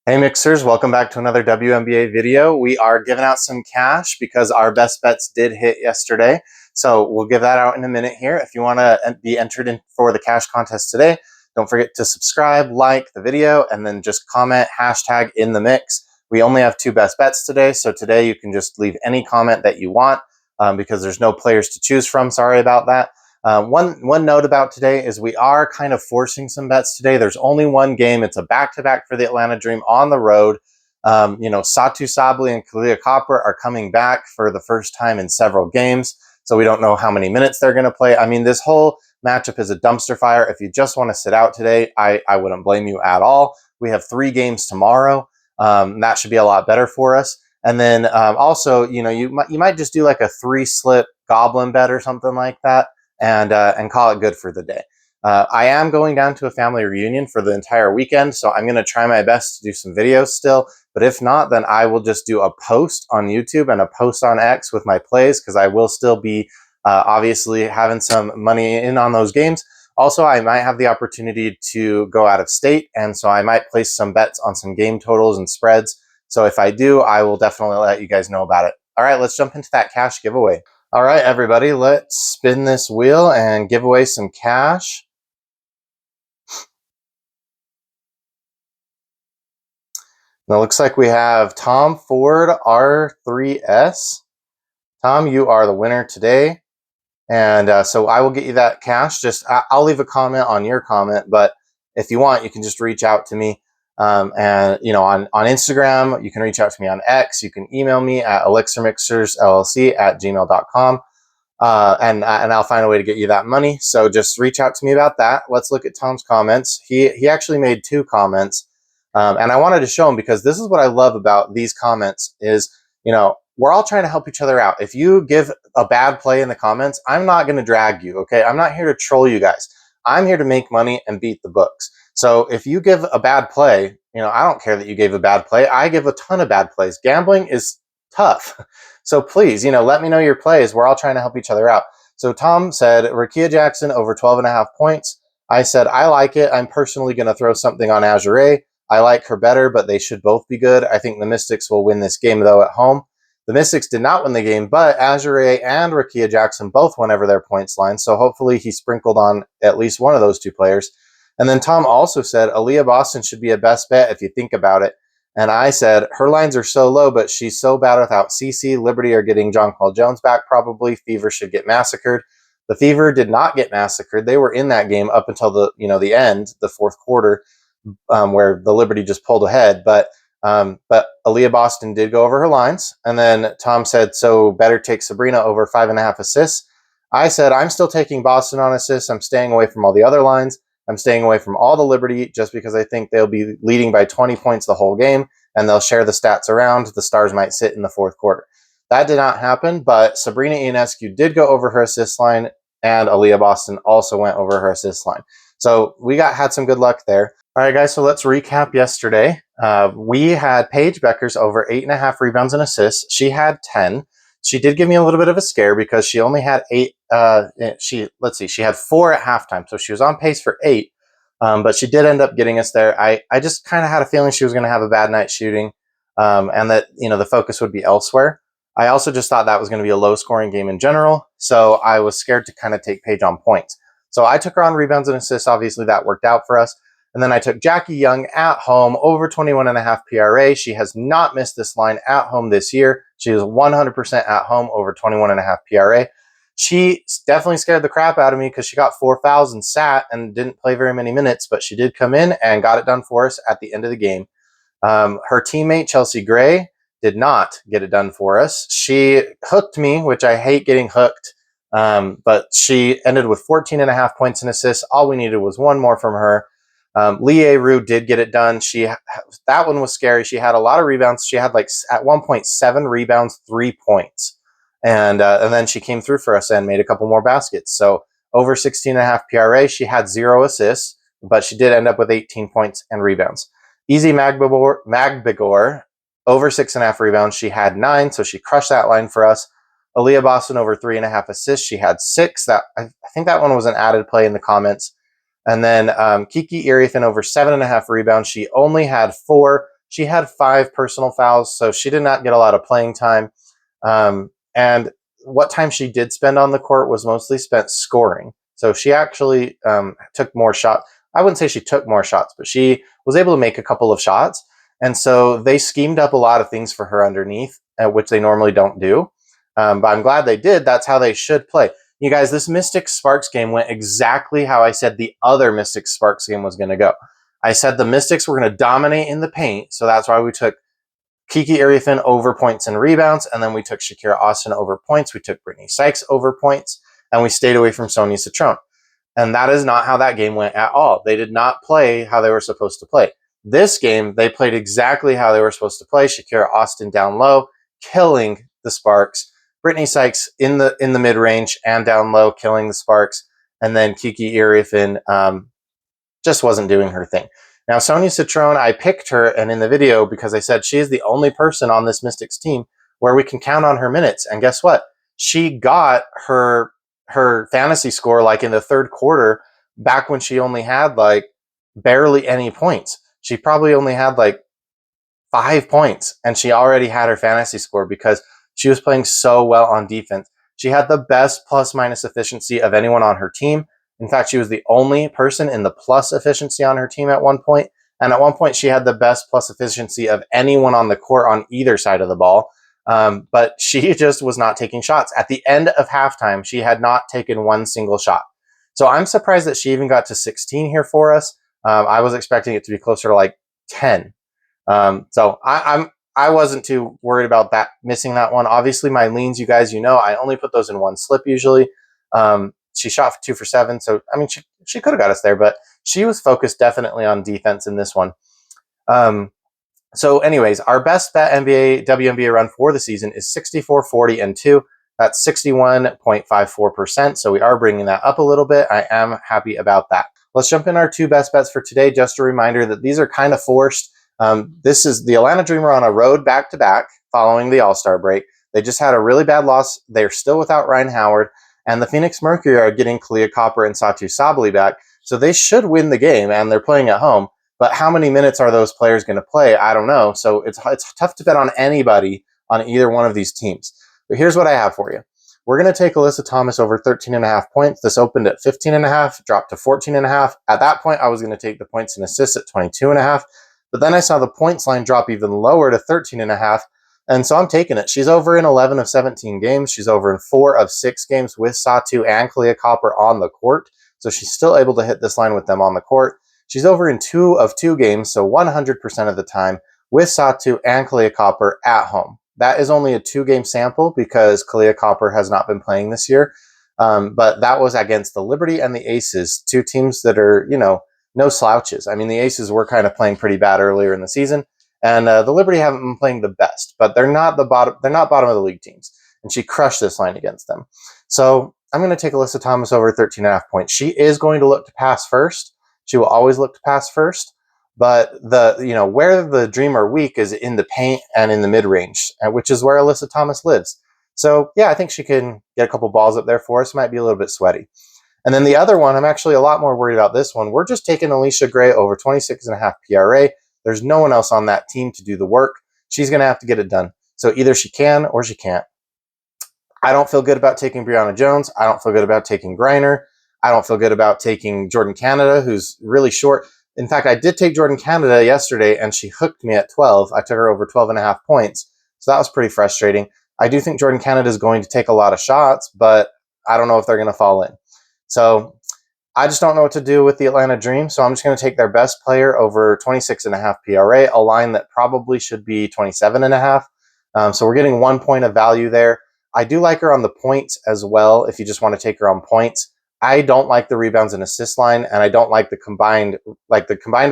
Hey Mixers, welcome back to another WNBA video. We are giving out some cash because our best bets did hit yesterday. So we'll give that out in a minute here. If you want to be entered in for the cash contest today, don't forget to subscribe, like the video, and then just comment hashtag in the mix. We only have 2 best bets today. So today you can just leave any comment that you want because there's no players to choose from. Sorry about that. One note about today is we are kind of forcing some bets today. There's only one game. It's a back-to-back for the Atlanta Dream on the road. Satou, Sabally, and Kahleah are coming back for the first time in several games. So we don't know how many minutes they're going to play. I mean, this whole matchup is a dumpster fire. If you just want to sit out today, I wouldn't blame you at all. We have 3 games tomorrow. That should be a lot better for us. And then also, you might just do like a 3-slip goblin bet or something like that. And call it good for the day. I am going down to a family reunion for the entire weekend, so I'm going to try my best to do some videos still. But if not, then I will just do a post on YouTube and a post on X with my plays because I will still be obviously having some money in on those games. Also, I might have the opportunity to go out of state, and so I might place some bets on some game totals and spreads. So if I do, I will definitely let you guys know about it. All right, let's jump into that cash giveaway. All right, everybody, let's spin this wheel and give away some cash. Now, it looks like we have Tom Ford R3S. Tom, you are the winner today. And so I will get you that cash. I'll leave a comment on your comment, but if you want, you can just reach out to me. On Instagram, you can reach out to me on X. You can email me at elixirmixersllc@gmail.com. And I'll find a way to get you that money. So just reach out to me about that. Let's look at Tom's comments. He actually made 2 comments, and I wanted to show him because this is what I love about these comments is, we're all trying to help each other out. If you give a bad play in the comments, I'm not going to drag you, okay? I'm not here to troll you guys. I'm here to make money and beat the books. So if you give a bad play, I don't care that you gave a bad play. I give a ton of bad plays. Gambling is tough. So please, let me know your plays. We're all trying to help each other out. So Tom said, Rakia Jackson over 12.5 points. I said, I like it. I'm personally going to throw something on Azure. I like her better, but they should both be good. I think the Mystics will win this game, though, at home. The Mystics did not win the game, but Azure and Rakia Jackson both went over their points line. So hopefully he sprinkled on at least one of those 2 players. And then Tom also said, Aaliyah Boston should be a best bet if you think about it. And I said, her lines are so low, but she's so bad without CC. Liberty are getting John Paul Jones back probably. Fever should get massacred. The Fever did not get massacred. They were in that game up until the end, the 4th quarter, where the Liberty just pulled ahead. But Aaliyah Boston did go over her lines. And then Tom said, so better take Sabrina over 5.5 assists. I said, I'm still taking Boston on assists. I'm staying away from all the other lines. I'm staying away from all the Liberty just because I think they'll be leading by 20 points the whole game, and they'll share the stats around. The Stars might sit in the 4th quarter. That did not happen, but Sabrina Ionescu did go over her assist line, and Aaliyah Boston also went over her assist line. So we had some good luck there. All right, guys, so let's recap yesterday. We had Paige Beckers over 8.5 rebounds and assists. She had 10. She did give me a little bit of a scare because she only had 8. She had 4 at halftime, so she was on pace for 8. But she did end up getting us there. I just kind of had a feeling she was going to have a bad night shooting, and that the focus would be elsewhere. I also just thought that was going to be a low-scoring game in general, so I was scared to kind of take Paige on points. So I took her on rebounds and assists. Obviously, that worked out for us. And then I took Jackie Young at home over 21.5 PRA. She has not missed this line at home this year. She is 100% at home over 21.5 PRA. She definitely scared the crap out of me because she got 4 fouls and sat and didn't play very many minutes, but she did come in and got it done for us at the end of the game. Her teammate, Chelsea Gray, did not get it done for us. She hooked me, which I hate getting hooked, but she ended with 14.5 points and assists. All we needed was 1 more from her. Leah Rue did get it done. That one was scary. She had a lot of rebounds. She had at one point 7 rebounds, 3 points. And then she came through for us and made a couple more baskets. So over 16.5 PRA, she had 0 assists, but she did end up with 18 points and rebounds. Easy Magbigor, over 6.5 rebounds. She had 9, so she crushed that line for us. Aaliyah Boston over 3.5 assists. She had 6. I think that one was an added play in the comments. And then Kiki Eriathan over 7.5 rebounds. She only had 4, She had 5 personal fouls, so she did not get a lot of playing time. And what time she did spend on the court was mostly spent scoring. So she actually took more shots. I wouldn't say she took more shots, but she was able to make a couple of shots. And so they schemed up a lot of things for her underneath, which they normally don't do. But I'm glad they did. That's how they should play. You guys, this Mystic Sparks game went exactly how I said the other Mystic Sparks game was going to go. I said the Mystics were going to dominate in the paint, so that's why we took Kiki Iriafen over points and rebounds, and then we took Shakira Austin over points. We took Brittany Sykes over points, and we stayed away from Sonia Satou. And that is not how that game went at all. They did not play how they were supposed to play. This game, they played exactly how they were supposed to play. Shakira Austin down low, killing the Sparks. Brittany Sykes in the mid-range and down low, killing the Sparks. And then Kiki Iriafen just wasn't doing her thing. Now, Sonia Satou, I picked her, and in the video, because I said she is the only person on this Mystics team where we can count on her minutes. And guess what? She got her fantasy score like in the third quarter, back when she only had like barely any points. She probably only had like 5 points, and she already had her fantasy score because she was playing so well on defense. She had the best plus-minus efficiency of anyone on her team. In fact, she was the only person in the plus efficiency on her team at one point. And at one point, she had the best plus efficiency of anyone on the court on either side of the ball. But she just was not taking shots. At the end of halftime, she had not taken one single shot. So I'm surprised that she even got to 16 here for us. I was expecting it to be closer to like 10. So I wasn't too worried about that, missing that one. Obviously, my leans, you guys, I only put those in one slip usually. She shot 2 for 7, so I mean, she could have got us there, but she was focused definitely on defense in this one. So anyways, our best bet WNBA run for the season is 64, 40, and 2. That's 61.54%, so we are bringing that up a little bit. I am happy about that. Let's jump in our 2 best bets for today. Just a reminder that these are kind of forced. This is the Atlanta Dream are on a road back-to-back following the All-Star break. They just had a really bad loss. They're still without Ryan Howard. And the Phoenix Mercury are getting Kahleah Copper and Satou Sabally back. So they should win the game, and they're playing at home. But how many minutes are those players going to play? I don't know. So it's tough to bet on anybody on either one of these teams. But here's what I have for you. We're going to take Alyssa Thomas over 13.5 points. This opened at 15.5, dropped to 14.5. At that point, I was going to take the points and assists at 22.5. But then I saw the points line drop even lower to 13.5. And so I'm taking it. She's over in 11 of 17 games. She's over in 4 of 6 games with Satou and Kahleah Copper on the court. So she's still able to hit this line with them on the court. She's over in 2 of 2 games, so 100% of the time, with Satou and Kahleah Copper at home. That is only a 2-game sample because Kahleah Copper has not been playing this year. But that was against the Liberty and the Aces, 2 teams that are, no slouches. I mean, the Aces were kind of playing pretty bad earlier in the season. And the Liberty haven't been playing the best, but they're not bottom of the league teams. And she crushed this line against them. So I'm going to take Alyssa Thomas over 13.5 points. She is going to look to pass first. She will always look to pass first. But where the Dream are weak is in the paint and in the mid-range, which is where Alyssa Thomas lives. So yeah, I think she can get a couple balls up there for us. Might be a little bit sweaty. And then the other one, I'm actually a lot more worried about this one. We're just taking Allisha Gray over 26.5 PRA. There's no one else on that team to do the work. She's going to have to get it done. So either she can or she can't. I don't feel good about taking Brianna Jones. I don't feel good about taking Griner. I don't feel good about taking Jordan Canada, who's really short. In fact, I did take Jordan Canada yesterday, and she hooked me at 12. I took her over 12.5 points. So that was pretty frustrating. I do think Jordan Canada is going to take a lot of shots, but I don't know if they're going to fall in. So I just don't know what to do with the Atlanta Dream, so I'm just going to take their best player over 26.5 PRA, a line that probably should be 27.5. So we're getting 1 point of value there. I do like her on the points as well, if you just want to take her on points. I don't like the rebounds and assist line, and I don't like the combined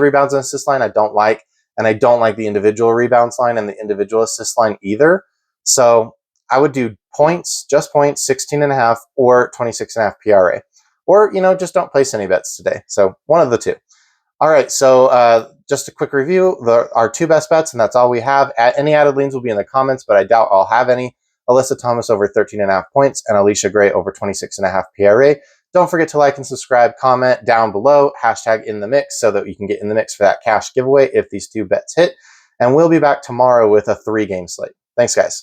rebounds and assist line. I don't like the individual rebounds line and the individual assist line either. So I would do points, just points, 16.5 or 26.5 PRA. Or, just don't place any bets today. So one of the two. All right, so just a quick review. Our 2 best bets, and that's all we have. Any added leans will be in the comments, but I doubt I'll have any. Alyssa Thomas over 13.5 points and Alicia Gray over 26.5 PRA. Don't forget to like and subscribe, comment down below, #in the mix, so that you can get in the mix for that cash giveaway if these 2 bets hit. And we'll be back tomorrow with a 3-game slate. Thanks, guys.